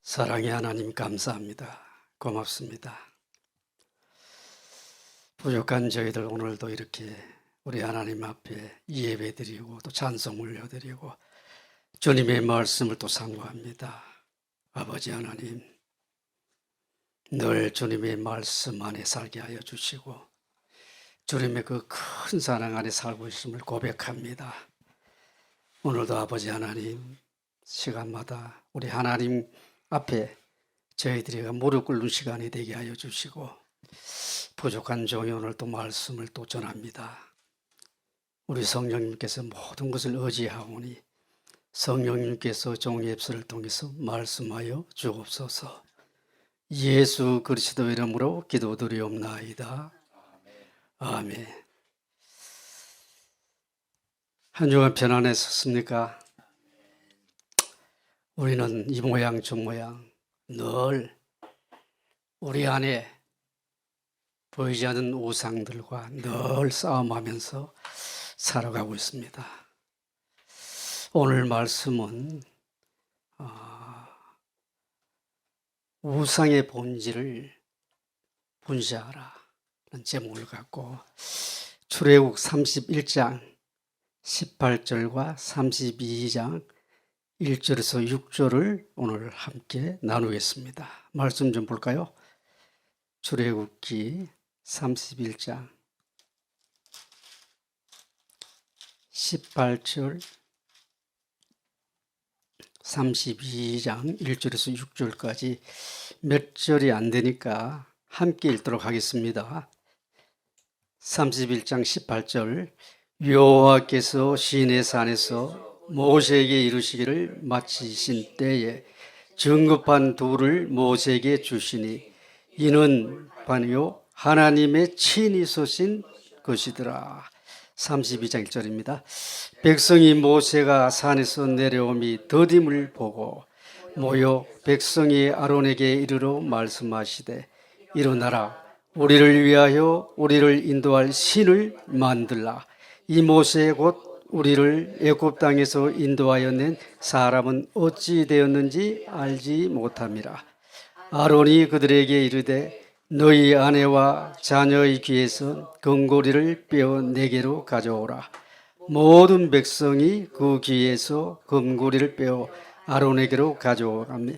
사랑의 하나님 감사합니다. 고맙습니다. 부족한 저희들 오늘도 이렇게 우리 하나님 앞에 예배 드리고 또 찬송 올려드리고 주님의 말씀을 또 상고합니다. 아버지 하나님, 늘 주님의 말씀 안에 살게 하여 주시고 주님의 그 큰 사랑 안에 살고 있음을 고백합니다. 오늘도 아버지 하나님, 시간마다 우리 하나님 앞에 저희들이 무릎 꿇는 시간이 되게 하여 주시고 부족한 종이 오늘 또 말씀을 또 전합니다. 우리 성령님께서 모든 것을 의지하오니 성령님께서 종의 입술을 통해서 말씀하여 주옵소서. 예수 그리스도 이름으로 기도드리옵나이다. 아멘. 한 주간 편안했었습니까? 우리는 이 모양 저 모양 늘 우리 안에 보이지 않는 우상들과 늘 싸움하면서 살아가고 있습니다. 오늘 말씀은 우상의 본질을 분쇄하라 라는 제목을 갖고 출애굽 31장 18절과 32장 1절에서 6절을 오늘 함께 나누겠습니다. 말씀 좀 볼까요? 출애굽기 31장 18절 32장 1절에서 6절까지 몇 절이 안 되니까 함께 읽도록 하겠습니다. 31장 18절 여호와께서 시내 산에서 모세에게 이르시기를 마치신 때에 정급한 돌을 모세에게 주시니 이는 반요 하나님의 친히 쓰신 것이더라. 32장 1절입니다. 백성이 모세가 산에서 내려오미 더딤을 보고 모여 백성이 아론에게 이르러 말씀하시되 일어나라 우리를 위하여 우리를 인도할 신을 만들라. 이 모세 곧 우리를 애굽 땅에서 인도하여 낸 사람은 어찌 되었는지 알지 못함이라. 아론이 그들에게 이르되 너희 아내와 자녀의 귀에서 금고리를 빼어 내게로 가져오라. 모든 백성이 그 귀에서 금고리를 빼어 아론에게로 가져오라며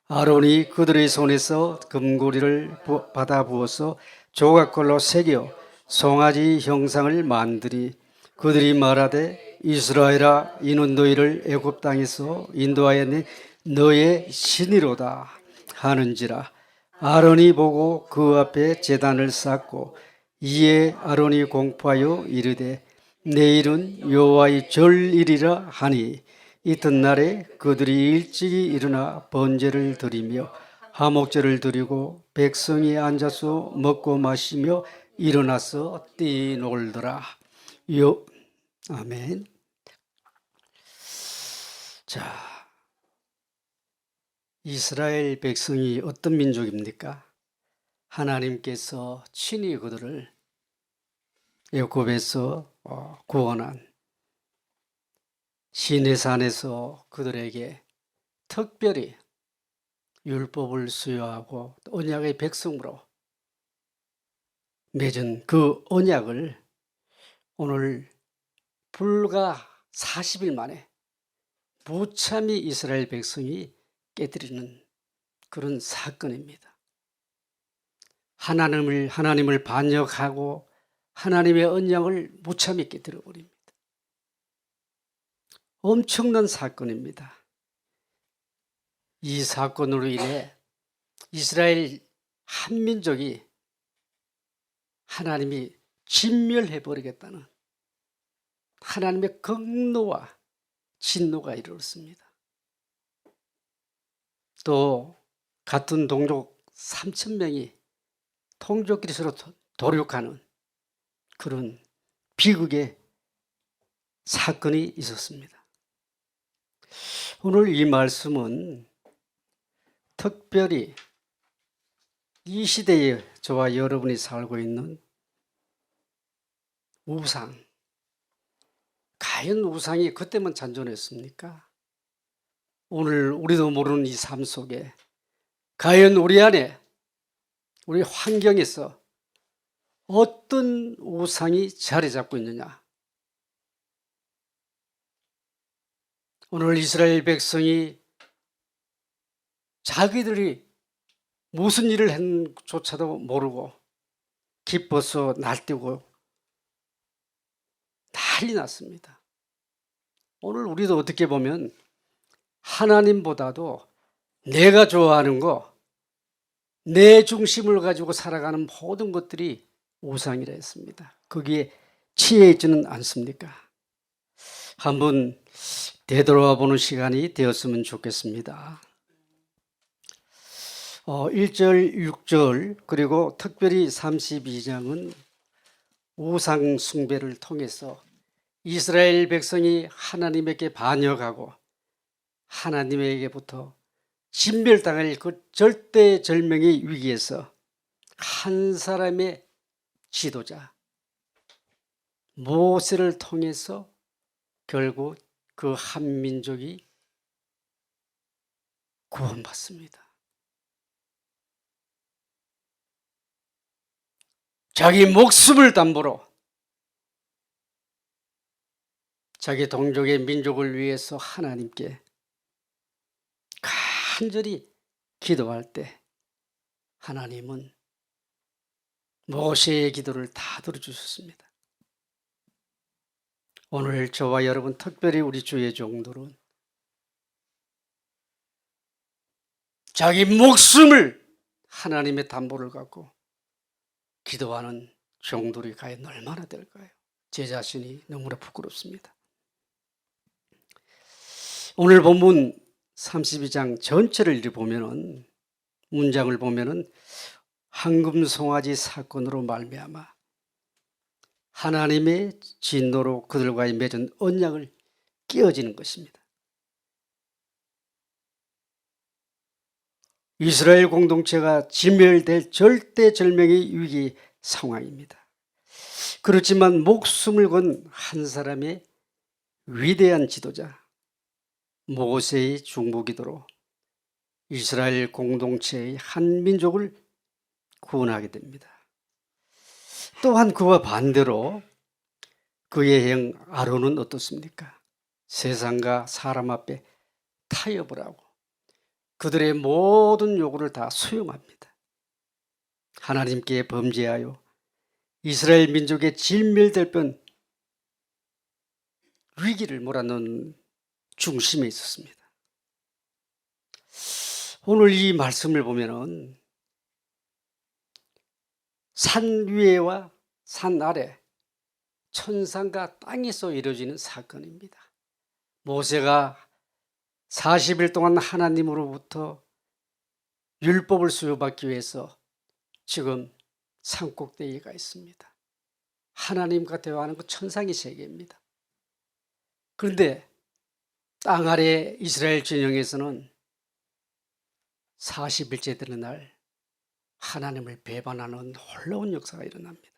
아론이 그들의 손에서 금고리를 받아 부어서 조각걸로 새겨 송아지 형상을 만드리 그들이 말하되 이스라엘아 이는 너희를 애굽 땅에서 인도하여 낸 너의 신이로다 하는지라. 아론이 보고 그 앞에 제단을 쌓고 이에 아론이 공포하여 이르되 내일은 여호와의 절일이라 하니 이튿날에 그들이 일찍이 일어나 번제를 드리며 화목제를 드리고 백성이 앉아서 먹고 마시며 일어나서 뛰놀더라. 아멘. 자, 이스라엘 백성이 어떤 민족입니까? 하나님께서 친히 그들을 애굽에서 구원한 시내산에서 그들에게 특별히 율법을 수여하고 언약의 백성으로 맺은 그 언약을 오늘 불과 40일 만에 무참히 이스라엘 백성이 깨뜨리는 그런 사건입니다. 하나님을 반역하고 하나님의 언약을 무참히 깨뜨려 버립니다. 엄청난 사건입니다. 이 사건으로 인해 이스라엘 한민족이 하나님이 진멸해 버리겠다는 하나님의 극노와 진노가 이르렀습니다. 또 같은 동족 3,000명이 통족끼리 서로 도륙하는 그런 비극의 사건이 있었습니다. 오늘 이 말씀은 특별히 이 시대에 저와 여러분이 살고 있는 우상, 과연 우상이 그때만 잔존했습니까? 오늘 우리도 모르는 이 삶 속에 과연 우리 안에, 우리 환경에서 어떤 우상이 자리 잡고 있느냐? 오늘 이스라엘 백성이 자기들이 무슨 일을 했는지조차도 모르고 기뻐서 날뛰고 난리 났습니다. 오늘 우리도 어떻게 보면 하나님보다도 내가 좋아하는 거, 내 중심을 가지고 살아가는 모든 것들이 우상이라 했습니다. 거기에 취해 있지는 않습니까? 한번 되돌아와 보는 시간이 되었으면 좋겠습니다. 1절, 6절 그리고 특별히 32장은 우상 숭배를 통해서 이스라엘 백성이 하나님에게 반역하고 하나님에게부터 진멸당할 그 절대절명의 위기에서 한 사람의 지도자 모세를 통해서 결국 그 한 민족이 구원받습니다. 자기 목숨을 담보로 자기 동족의 민족을 위해서 하나님께 간절히 기도할 때 하나님은 모세의 기도를 다 들어주셨습니다. 오늘 저와 여러분, 특별히 우리 주의 종들은 자기 목숨을 하나님의 담보를 갖고 기도하는 종들이 과연 얼마나 될까요? 제 자신이 너무나 부끄럽습니다. 오늘 본문 32장 전체를 보면은, 문장을 보면은 황금송아지 사건으로 말미암아 하나님의 진노로 그들과의 맺은 언약을 깨어지는 것입니다. 이스라엘 공동체가 진멸될 절대절명의 위기 상황입니다. 그렇지만 목숨을 건 한 사람의 위대한 지도자 모세의 중보기도로 이스라엘 공동체의 한 민족을 구원하게 됩니다. 또한 그와 반대로 그의 형 아론은 어떻습니까? 세상과 사람 앞에 타협을 하고 그들의 모든 요구를 다 수용합니다. 하나님께 범죄하여 이스라엘 민족의 진멸될 뻔 위기를 몰아넣는 중심에 있었습니다. 오늘 이 말씀을 보면은 산 위에와 산 아래, 천상과 땅에서 이루어지는 사건입니다. 모세가 40일 동안 하나님으로부터 율법을 수여받기 위해서 지금 산꼭대기에 가 있습니다. 하나님과 대화하는 그 천상의 세계입니다. 그런데 땅 아래 이스라엘 진영에서는 40일째 되는 날 하나님을 배반하는 놀라운 역사가 일어납니다.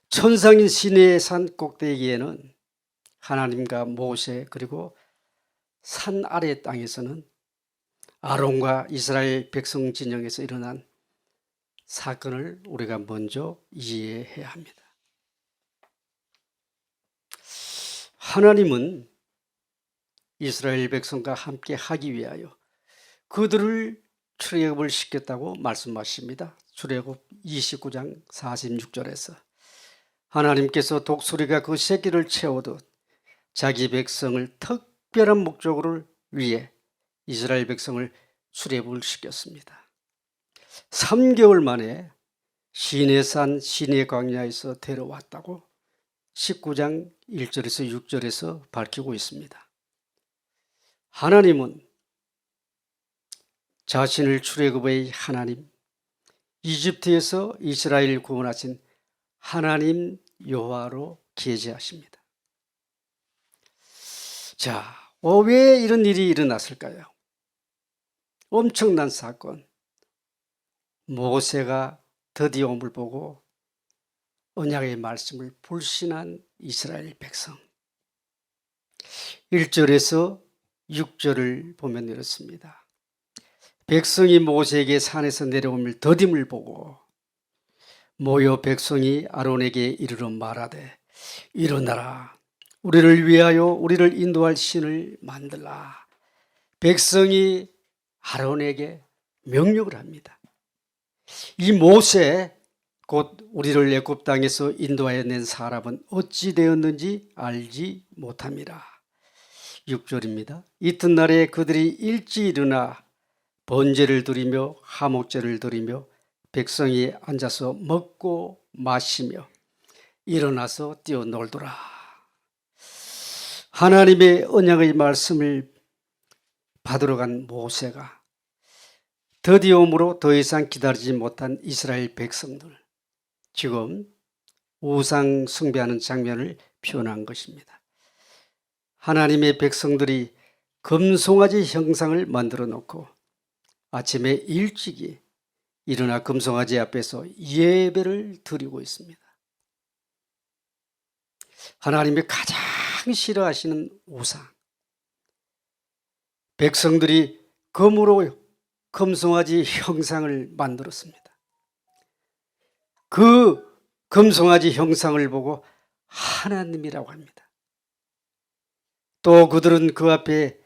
천상인 시내의 산 꼭대기에는 하나님과 모세, 그리고 산 아래 땅에서는 아론과 이스라엘 백성 진영에서 일어난 사건을 우리가 먼저 이해해야 합니다. 하나님은 이스라엘 백성과 함께 하기 위하여 그들을 출애굽을 시켰다고 말씀하십니다. 출애굽 29장 46절에서 하나님께서 독수리가 그 새끼를 채우듯 자기 백성을 특별한 목적을 위해 이스라엘 백성을 출애굽을 시켰습니다. 3개월 만에 시내산 시내 광야에서 데려왔다고 19장 1절에서 6절에서 밝히고 있습니다. 하나님은 자신을 출애굽의 하나님, 이집트에서 이스라엘을 구원하신 하나님 여호와로 계시하십니다. 자, 왜 이런 일이 일어났을까요? 엄청난 사건. 모세가 드디어 옴을 보고 언약의 말씀을 불신한 이스라엘 백성. 1절에서 6절을 보면 이렇습니다. 백성이 모세에게 산에서 내려오며 더딤을 보고 모여 백성이 아론에게 이르러 말하되 일어나라 우리를 위하여 우리를 인도할 신을 만들라. 백성이 아론에게 명령을 합니다. 이 모세 곧 우리를 애굽 땅에서 인도하여 낸 사람은 어찌 되었는지 알지 못함이라. 6절입니다. 이튿날에 그들이 일찍 일어나 번제를 드리며 하목제를 드리며 백성이 앉아서 먹고 마시며 일어나서 뛰어놀더라. 하나님의 언약의 말씀을 받으러 간 모세가 드디어 오므로 더 이상 기다리지 못한 이스라엘 백성들, 지금 우상 숭배하는 장면을 표현한 것입니다. 하나님의 백성들이 금송아지 형상을 만들어 놓고 아침에 일찍이 일어나 금송아지 앞에서 예배를 드리고 있습니다. 하나님이 가장 싫어하시는 우상, 백성들이 금으로 금송아지 형상을 만들었습니다. 그 금송아지 형상을 보고 하나님이라고 합니다. 또 그들은 그 앞에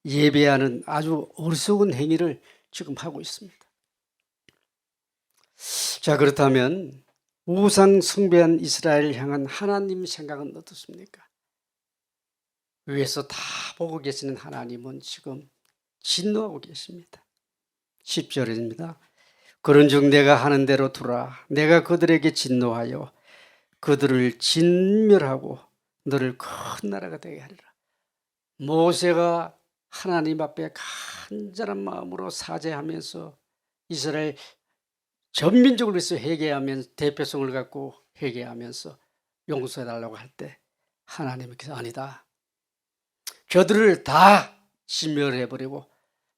예배하는 아주 어리석은 행위를 지금 하고 있습니다. 자, 그렇다면 우상 숭배한 이스라엘을 향한 하나님 생각은 어떻습니까? 위에서 다 보고 계시는 하나님은 지금 진노하고 계십니다. 10절입니다. 그런즉 내가 하는 대로 두라. 내가 그들에게 진노하여 그들을 진멸하고 너를 큰 나라가 되게 하리라. 모세가 하나님 앞에 간절한 마음으로 사죄하면서 이스라엘 전민족을 위해서 회개하면서 대표성을 갖고 회개하면서 용서해달라고 할 때 하나님께서 아니다. 저들을 다 진멸해버리고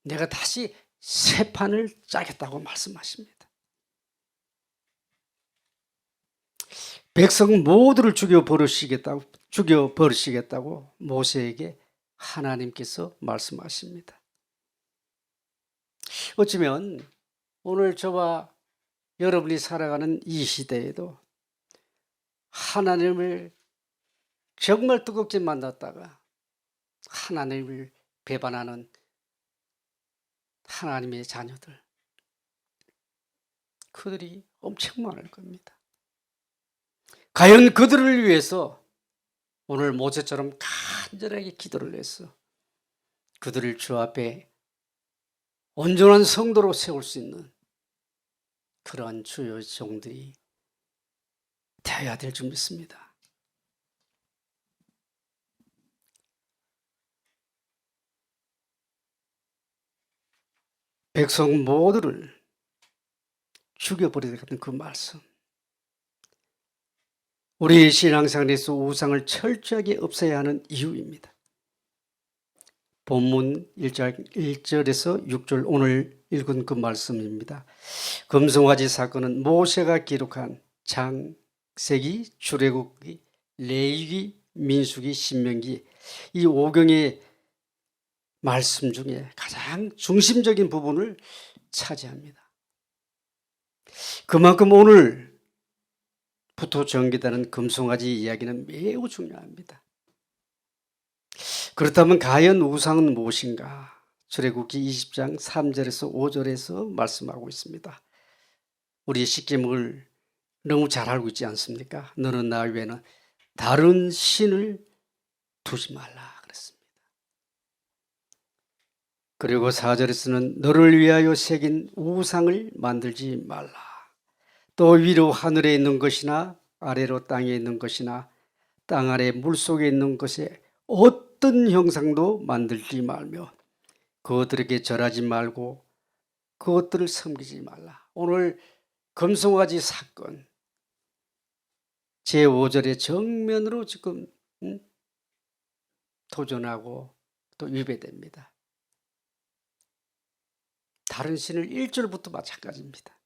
내가 다시 새 판을 짜겠다고 말씀하십니다. 백성 모두를 죽여버리시겠다고 모세에게 하나님께서 말씀하십니다. 어쩌면 오늘 저와 여러분이 살아가는 이 시대에도 하나님을 정말 뜨겁게 만났다가 하나님을 배반하는 하나님의 자녀들, 그들이 엄청 많을 겁니다. 과연 그들을 위해서 오늘 모세처럼 간절하게 기도를 해서 그들을 주 앞에 온전한 성도로 세울 수 있는 그러한 주의 종들이 되어야 될 줄 믿습니다. 백성 모두를 죽여버리겠다는 그 말씀, 우리 신앙생활에서 우상을 철저하게 없애야 하는 이유입니다. 본문 1절에서 6절 오늘 읽은 그 말씀입니다. 금송아지 사건은 모세가 기록한 창세기, 출애굽기, 레위기, 민수기, 신명기 이 5경의 말씀 중에 가장 중심적인 부분을 차지합니다. 그만큼 오늘부터 전개되는 금송아지 이야기는 매우 중요합니다. 그렇다면 과연 우상은 무엇인가? 출애굽기 20장 3절에서 5절에서 말씀하고 있습니다. 우리 시킴을 너무 잘 알고 있지 않습니까? 너는 나 외에는 다른 신을 두지 말라 그랬습니다. 그리고 4절에서는 너를 위하여 새긴 우상을 만들지 말라. 또 위로 하늘에 있는 것이나 아래로 땅에 있는 것이나 땅 아래 물속에 있는 것에 어떤 형상도 만들지 말며 그것들에게 절하지 말고 그것들을 섬기지 말라. 오늘 금송아지 사건 제5절의 정면으로 지금 도전하고 또 위배됩니다. 다른 신을 1절부터 마찬가지입니다.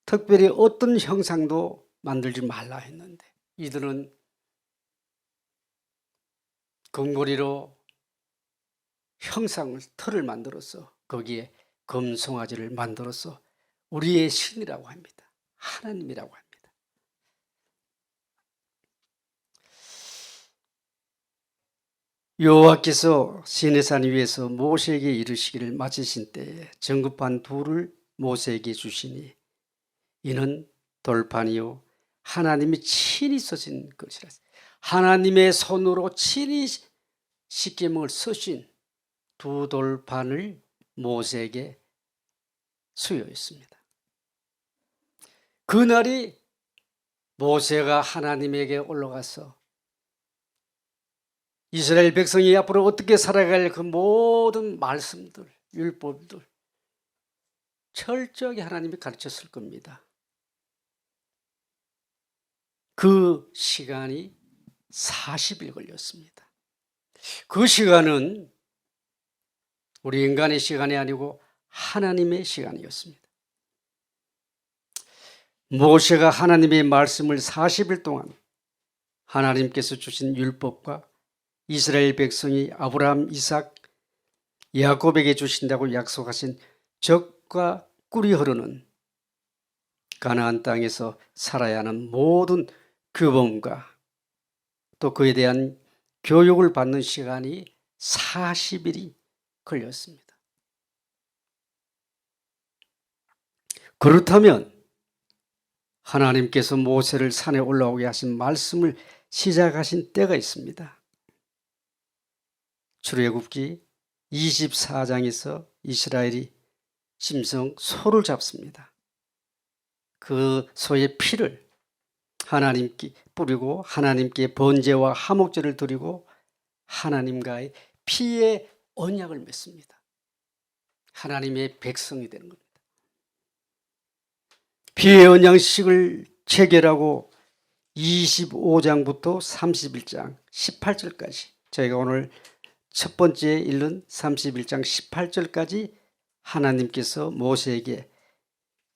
특별히 어떤 형상도 만들지 말라 했는데 이들은 금고리로 형상을 틀을 만들어서 거기에 금송아지를 만들어서 우리의 신이라고 합니다. 하나님이라고 합니다. 여호와께서 시내산 위에서 모세에게 이르시기를 마치신 때에 정급한 돌을 모세에게 주시니 이는 돌판이요 하나님이 친히 쓰신 것이라. 하나님의 손으로 친히 십계명을 쓰신 두 돌판을 모세에게 수여했습니다. 그날이 모세가 하나님에게 올라가서 이스라엘 백성이 앞으로 어떻게 살아갈 그 모든 말씀들, 율법들 철저하게 하나님이 가르쳤을 겁니다. 그 시간이 40일 걸렸습니다. 그 시간은 우리 인간의 시간이 아니고 하나님의 시간이었습니다. 모세가 하나님의 말씀을 40일 동안 하나님께서 주신 율법과 이스라엘 백성이 아브라함, 이삭, 야곱에게 주신다고 약속하신 젖과 꿀이 흐르는 가나안 땅에서 살아야 하는 모든 규범과 또 그에 대한 교육을 받는 시간이 40일이 걸렸습니다. 그렇다면 하나님께서 모세를 산에 올라오게 하신 말씀을 시작하신 때가 있습니다. 출애굽기 24장에서 이스라엘이 짐승 소를 잡습니다. 그 소의 피를 하나님께 뿌리고 하나님께 번제와 화목제를 드리고 하나님과의 피의 언약을 맺습니다. 하나님의 백성이 되는 겁니다. 피의 언약식을 체결하고 25장부터 31장 18절까지 저희가 오늘 첫 번째 읽는 31장 18절까지 하나님께서 모세에게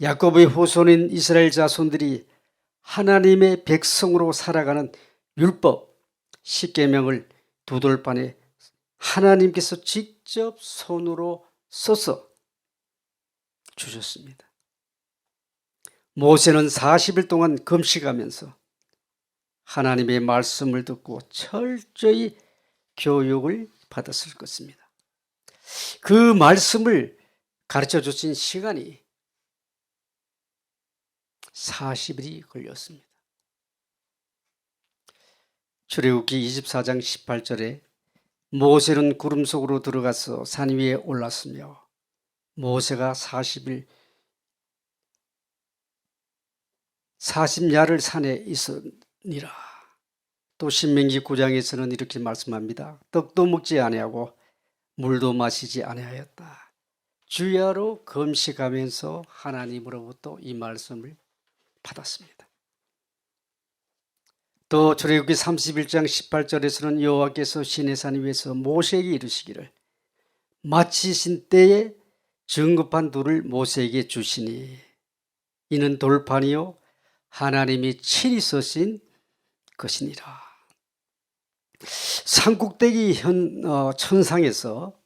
야곱의 후손인 이스라엘 자손들이 하나님의 백성으로 살아가는 율법 십계명을 두 돌판에 하나님께서 직접 손으로 써서 주셨습니다. 모세는 40일 동안 금식하면서 하나님의 말씀을 듣고 철저히 교육을 받았을 것입니다. 그 말씀을 가르쳐 주신 시간이 40일이 걸렸습니다. 출애굽기 24장 18절에 모세는 구름 속으로 들어가서 산 위에 올랐으며 모세가 40야를 산에 있으니라. 또 신명기 9장에서는 이렇게 말씀합니다. 떡도 먹지 아니하고 물도 마시지 아니하였다. 주야로 금식하면서 하나님으로부터 이 말씀을 받았습니다. 또 출애굽기 31장 18절에서는 여호와께서 시내산 위에서 모세에게 이르시기를 마치신 때에 정급한 돌을 모세에게 주시니 이는 돌판이요 하나님이 친히 쓰신 것이니라. 산꼭대기 천상에서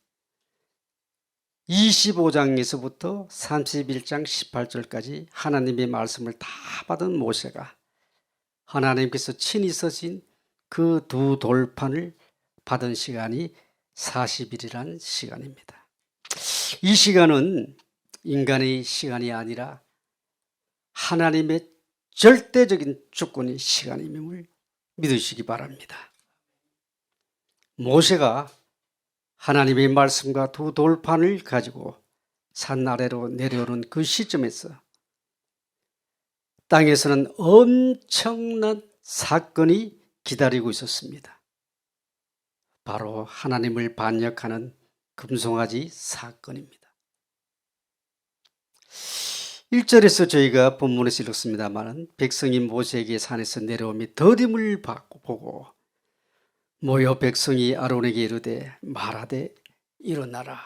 25장에서부터 31장 18절까지 하나님의 말씀을 다 받은 모세가 하나님께서 친히 쓰신 그 두 돌판을 받은 시간이 40일이라는 시간입니다. 이 시간은 인간의 시간이 아니라 하나님의 절대적인 주권의 시간임을 믿으시기 바랍니다. 모세가 하나님의 말씀과 두 돌판을 가지고 산 아래로 내려오는 그 시점에서 땅에서는 엄청난 사건이 기다리고 있었습니다. 바로 하나님을 반역하는 금송아지 사건입니다. 1절에서 저희가 본문에서 읽었습니다만 백성이 모세에게 산에서 내려오며 더딤을 보고 모여 백성이 아론에게 이르되 말하되 일어나라.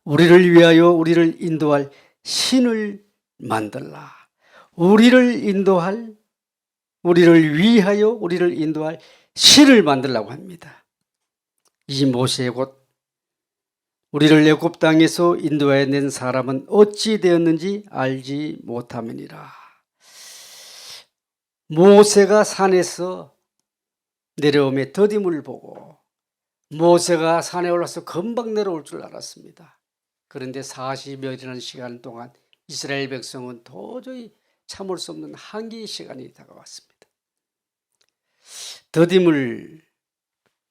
우리를 위하여 우리를 인도할 신을 만들라. 우리를 위하여 우리를 인도할 신을 만들라고 합니다. 이 모세 곧 우리를 애굽 땅에서 인도해 낸 사람은 어찌 되었는지 알지 못함이니라. 모세가 산에서 내려오며 더딤을 보고 모세가 산에 올라서 금방 내려올 줄 알았습니다. 그런데 40여일이라는 시간 동안 이스라엘 백성은 도저히 참을 수 없는 한계의 시간이 다가왔습니다. 더딤을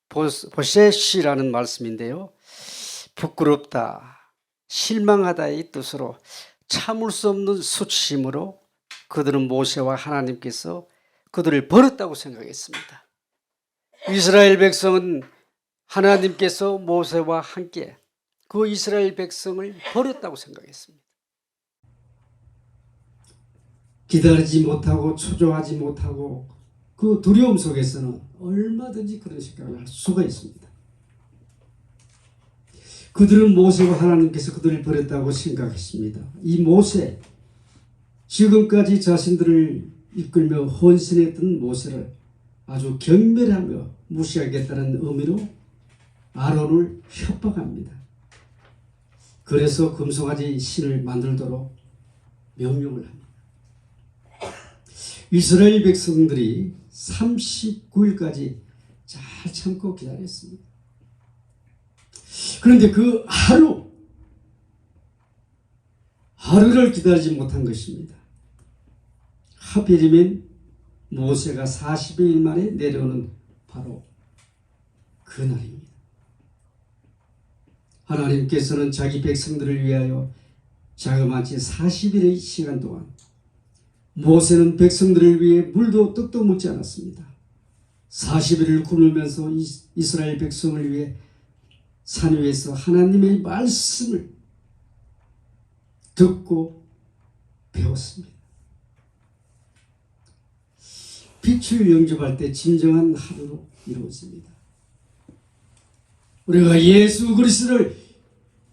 보셋이라는 말씀인데요. 부끄럽다, 실망하다의 뜻으로 참을 수 없는 수치심으로 그들은 모세와 하나님께서 그들을 버렸다고 생각했습니다. 이스라엘 백성은 하나님께서 모세와 함께 그 이스라엘 백성을 버렸다고 생각했습니다. 기다리지 못하고 초조하지 못하고 그 두려움 속에서는 얼마든지 그런 생각을 할 수가 있습니다. 그들은 모세와 하나님께서 그들을 버렸다고 생각했습니다. 이 모세, 지금까지 자신들을 이끌며 헌신했던 모세를 아주 경멸하며 무시하겠다는 의미로 아론을 협박합니다. 그래서 금송아지 신을 만들도록 명령을 합니다. 이스라엘 백성들이 39일까지 잘 참고 기다렸습니다. 그런데 그 하루를 기다리지 못한 것입니다. 하필이면 모세가 40일 만에 내려오는 바로 그날입니다. 하나님께서는 자기 백성들을 위하여 자그마치 40일의 시간 동안 모세는 백성들을 위해 물도 떡도 묻지 않았습니다. 40일을 굶으면서 이스라엘 백성을 위해 산 위에서 하나님의 말씀을 듣고 배웠습니다. 빛을 영접할 때 진정한 하루로 이루어집니다. 우리가 예수 그리스도를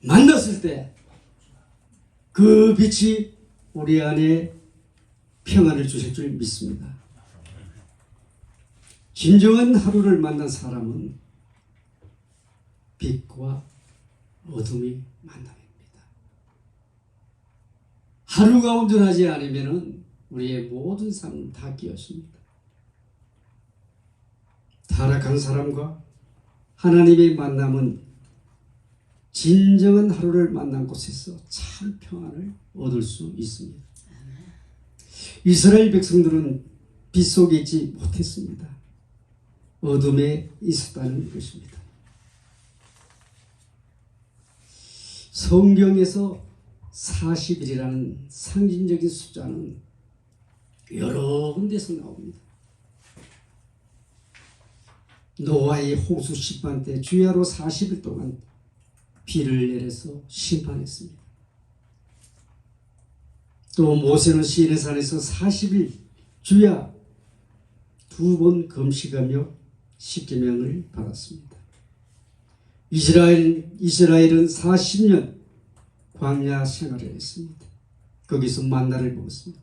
만났을 때 그 빛이 우리 안에 평안을 주실 줄 믿습니다. 진정한 하루를 만난 사람은 빛과 어둠이 만남입니다. 하루가 온전하지 않으면 우리의 모든 삶은 다 끼었습니다. 타락한 사람과 하나님의 만남은 진정한 하루를 만난 곳에서 참 평안을 얻을 수 있습니다. 이스라엘 백성들은 빛 속에 있지 못했습니다. 어둠에 있었다는 것입니다. 성경에서 40일이라는 상징적인 숫자는 여러 군데서 나옵니다. 노아의 홍수 심판 때 주야로 40일 동안 비를 내려서 심판했습니다. 또 모세는 시인의 산에서 40일 주야 2번 금식하며 십계명을 받았습니다. 이스라엘은 40년 광야 생활을 했습니다. 거기서 만나를 먹었습니다.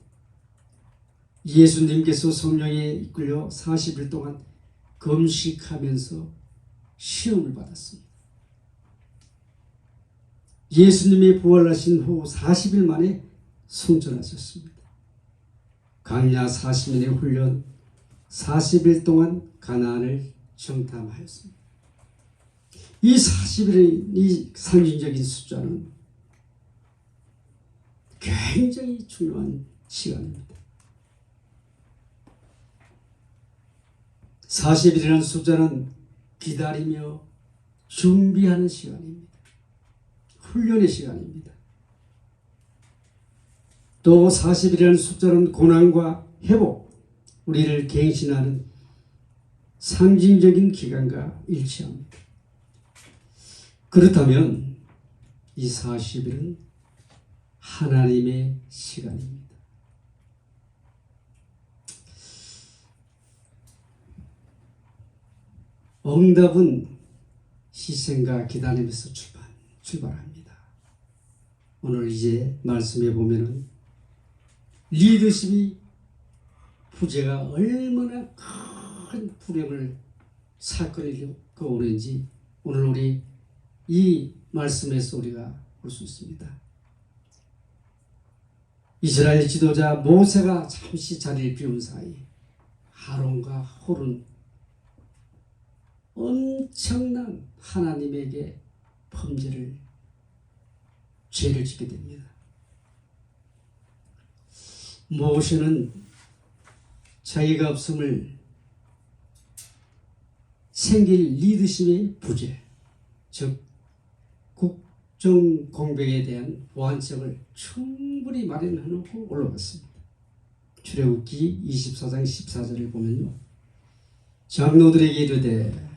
예수님께서 성령에 이끌려 40일 동안 금식하면서 시험을 받았습니다. 예수님이 부활하신 후 40일 만에 승천하셨습니다. 광야 40년의 훈련, 40일 동안 가나안을 정탐하였습니다. 이 40일의 이 상징적인 숫자는 굉장히 중요한 시간입니다. 40일이라는 숫자는 기다리며 준비하는 시간입니다. 훈련의 시간입니다. 또 40일이라는 숫자는 고난과 회복, 우리를 갱신하는 상징적인 기간과 일치합니다. 그렇다면 이 40일은 하나님의 시간입니다. 응답은 희생과 기다림에서 출발합니다. 오늘 이제 말씀해 보면은 리더십이 부재가 얼마나 큰 불행을 사건을 겪어오는지 오늘 우리 이 말씀에서 우리가 볼 수 있습니다. 이스라엘 지도자 모세가 잠시 자리를 비운 사이 아론과 홀은 엄청난 하나님에게 죄를 짓게 됩니다. 모세는 자기가 없음을 생길 리더십의 부재, 즉 국정 공백에 대한 보완책을 충분히 마련해놓고 올라갔습니다. 출애굽기 24장 14절을 보면요, 장로들에게 이르되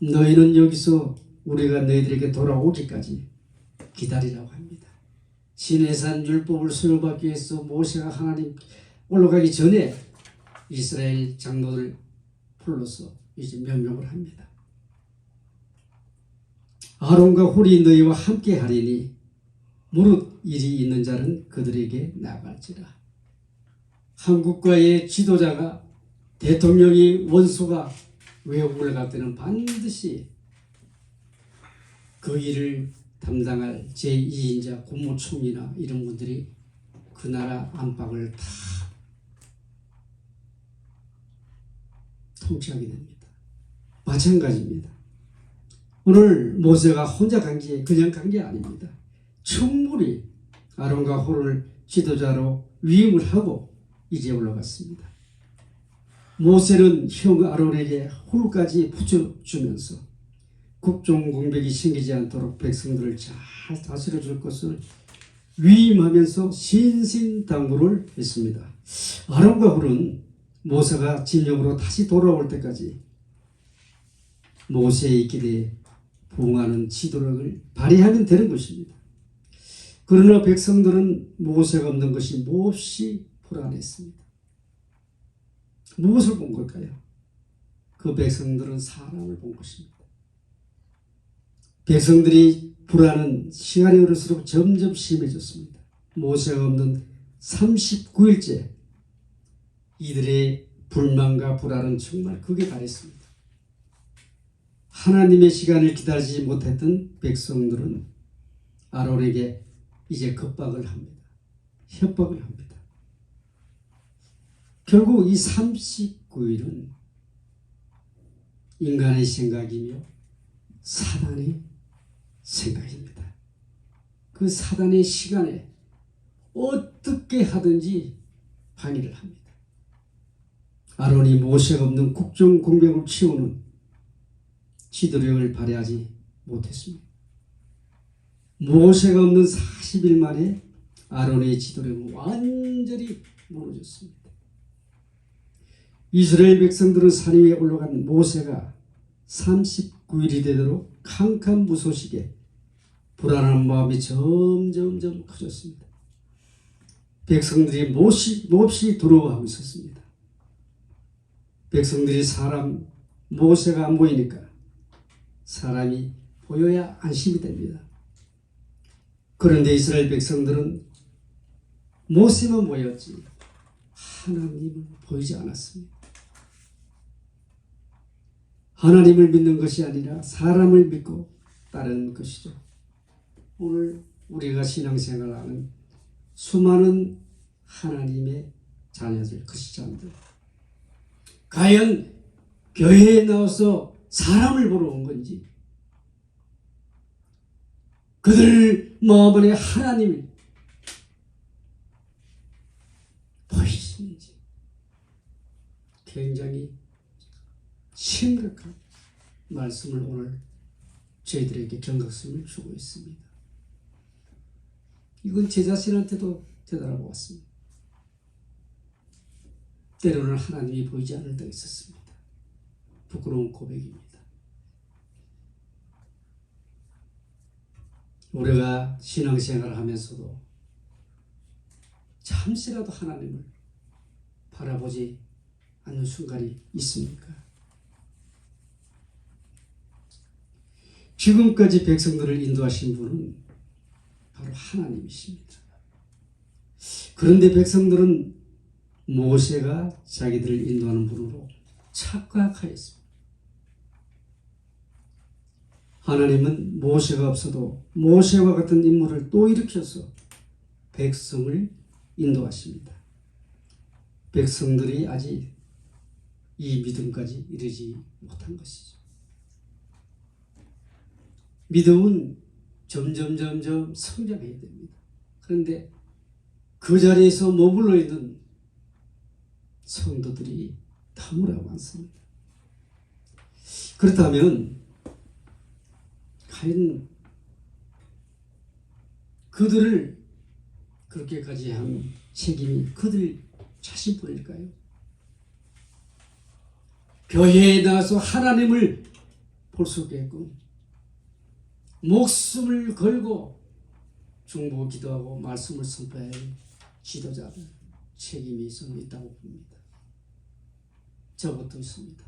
너희는 여기서 우리가 너희들에게 돌아오기까지 기다리라고 합니다. 시내산 율법을 수여받기 위해서 모세가 하나님 올라가기 전에 이스라엘 장로들 불러서 이제 명령을 합니다. 아론과 홀이 너희와 함께 하리니 무릇 일이 있는 자는 그들에게 나갈지라. 한국과의 지도자가, 대통령이, 원수가 외국을 갈 때는 반드시 그 일을 담당할 제2인자 국무총리나 이런 분들이 그 나라 안팎을 다 통치하게 됩니다. 마찬가지입니다. 오늘 모세가 혼자 그냥 간 게 아닙니다. 충분히 아론과 홀을 지도자로 위임을 하고 이제 올라갔습니다. 모세는 형 아론에게 홀까지 붙여주면서 국정 공백이 생기지 않도록 백성들을 잘 다스려 줄 것을 위임하면서 신신당부를 했습니다. 아론과 홀은 모세가 진영으로 다시 돌아올 때까지 모세의 길에 부응하는 지도력을 발휘하면 되는 것입니다. 그러나 백성들은 모세가 없는 것이 몹시 불안했습니다. 무엇을 본 걸까요? 그 백성들은 사람을 본 것입니다. 백성들이 불안은 시간이 흐를수록 점점 심해졌습니다. 모세가 없는 39일째 이들의 불만과 불안은 정말 극에 달했습니다. 하나님의 시간을 기다리지 못했던 백성들은 아론에게 이제 협박을 합니다. 결국 이 39일은 인간의 생각이며 사단의 생각입니다. 그 사단의 시간에 어떻게 하든지 방해를 합니다. 아론이 모세가 없는 국정 공백을 치우는 지도력을 발휘하지 못했습니다. 모세가 없는 40일 만에 아론의 지도력은 완전히 무너졌습니다. 이스라엘 백성들은 산 위에 올라간 모세가 39일이 되도록 캄캄무소식에 불안한 마음이 점점 커졌습니다. 백성들이 몹시 두려워하고 있었습니다. 백성들이 모세가 안 보이니까 사람이 보여야 안심이 됩니다. 그런데 이스라엘 백성들은 모세만 보였지 하나님은 보이지 않았습니다. 하나님을 믿는 것이 아니라 사람을 믿고 따르는 것이죠. 오늘 우리가 신앙생활하는 수많은 하나님의 자녀들, 크리스찬들, 과연 교회에 나와서 사람을 보러 온 건지, 그들 마음 안에 하나님이 보이시는지 굉장히 심각한 말씀을 오늘 저희들에게 경각심을 주고 있습니다. 이건 제 자신한테도 되돌아보고 왔습니다. 때로는 하나님이 보이지 않을 때가 있었습니다. 부끄러운 고백입니다. 우리가 신앙생활을 하면서도 잠시라도 하나님을 바라보지 않는 순간이 있습니까? 지금까지 백성들을 인도하신 분은 바로 하나님이십니다. 그런데 백성들은 모세가 자기들을 인도하는 분으로 착각하였습니다. 하나님은 모세가 없어도 모세와 같은 인물을 또 일으켜서 백성을 인도하십니다. 백성들이 아직 이 믿음까지 이르지 못한 것이죠. 믿음은 점점 성장해야 됩니다. 그런데 그 자리에서 머물러 있는 성도들이 너무나 많습니다. 그렇다면 과연 그들을 그렇게까지 한 책임이 그들 자신뿐일까요? 교회에 나와서 하나님을 볼 수 있게끔 목숨을 걸고 중보 기도하고 말씀을 선포할 지도자들 책임이 저는 있다고 봅니다. 저것도 있습니다.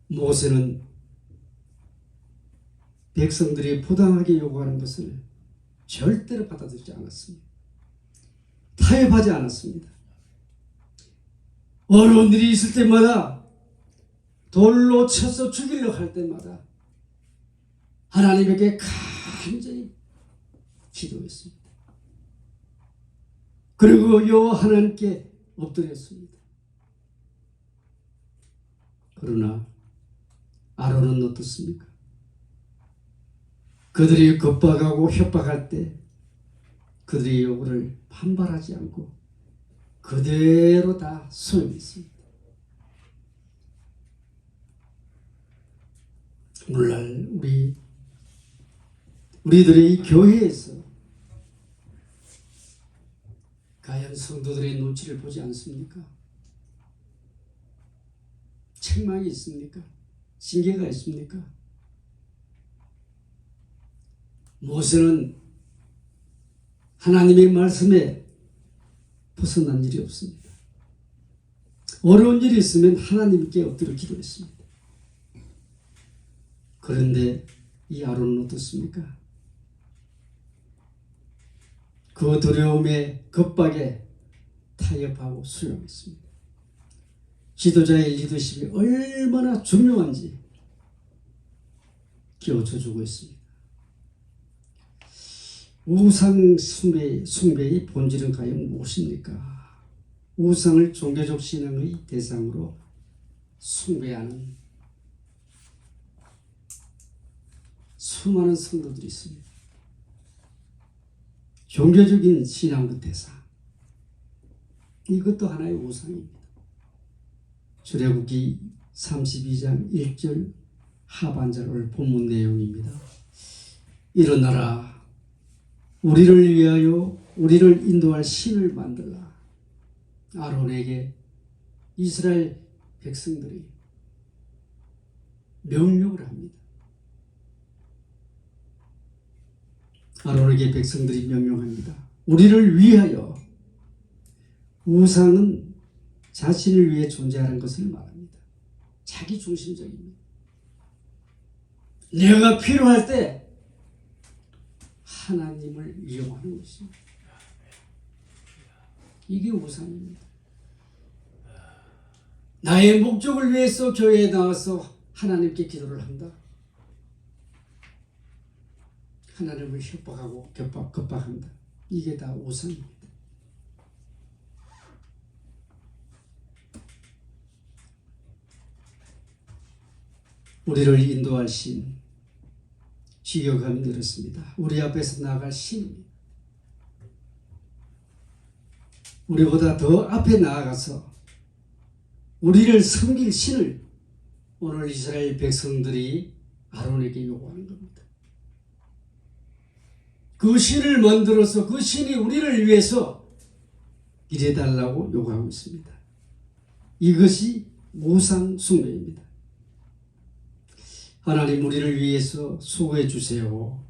모세는 백성들이 부당하게 요구하는 것을 절대로 받아들이지 않았습니다. 타협하지 않았습니다. 어려운 일이 있을 때마다 돌로 쳐서 죽이려고 할 때마다 하나님에게 간절히 기도했습니다. 그리고 여호와 하나님께 엎드렸습니다. 그러나 아론은 어떻습니까? 그들이 겁박하고 협박할 때 그들의 요구를 반발하지 않고 그대로 다 수용했습니다. 오늘날 우리들의 이 교회에서 과연 성도들의 눈치를 보지 않습니까? 책망이 있습니까? 징계가 있습니까? 모세는 하나님의 말씀에 벗어난 일이 없습니다. 어려운 일이 있으면 하나님께 엎드려 기도했습니다. 그런데 이 아론은 어떻습니까? 그 두려움에 겁박에 타협하고 수용했습니다. 지도자의 리더십이 얼마나 중요한지 깨우쳐주고 있습니다. 우상 숭배의 본질은 과연 무엇입니까? 우상을 종교적 신앙의 대상으로 숭배하는 수많은 성도들이 있습니다. 종교적인 신앙의 대상, 이것도 하나의 우상입니다. 출애굽기 32장 1절 하반절 본문 내용입니다. 일어나라, 우리를 위하여 우리를 인도할 신을 만들라. 아론에게 이스라엘 백성들이 명령을 합니다. 아론에게 백성들이 명령합니다. 우리를 위하여, 우상은 자신을 위해 존재하는 것을 말합니다. 자기 중심적입니다. 내가 필요할 때 하나님을 이용하는 것입니다. 이게 우상입니다. 나의 목적을 위해서 교회에 나와서 하나님께 기도를 한다. 하나님을 협박하고 겁박한다. 이게 다 우상입니다. 우리를 인도할 신, 지겨감이 이렇습니다. 우리 앞에서 나아갈 신입니다. 우리보다 더 앞에 나아가서 우리를 섬길 신을 오늘 이스라엘 백성들이 아론에게 요구하는 겁니다. 그 신을 만들어서 그 신이 우리를 위해서 일해달라고 요구하고 있습니다. 이것이 우상 숭배입니다. 하나님, 우리를 위해서 수고해 주세요.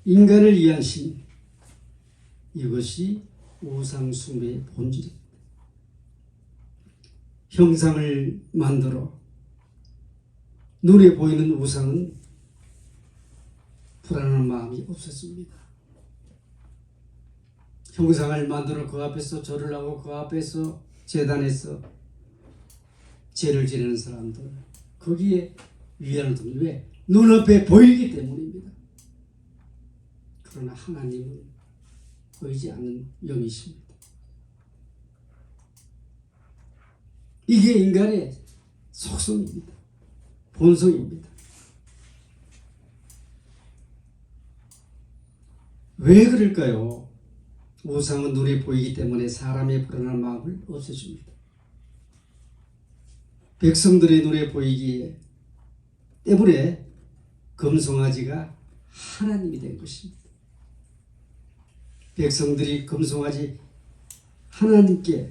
인간을 위한 신, 이것이 우상 숭배의 본질입니다. 형상을 만들어 눈에 보이는 우상은 불안한 마음이 없었습니다. 형상을 만들어 그 앞에서 절을 하고 그 앞에서 제단에서 제를 지내는 사람들 거기에 위안을 둡니다. 왜? 눈앞에 보이기 때문입니다. 그러나 하나님은 보이지 않는 영이십니다. 이게 인간의 속성입니다. 본성입니다. 왜 그럴까요? 우상은 눈에 보이기 때문에 사람의 불안한 마음을 없애줍니다. 백성들의 눈에 보이기 때문에 금송아지가 하나님이 된 것입니다. 백성들이 금송아지 하나님께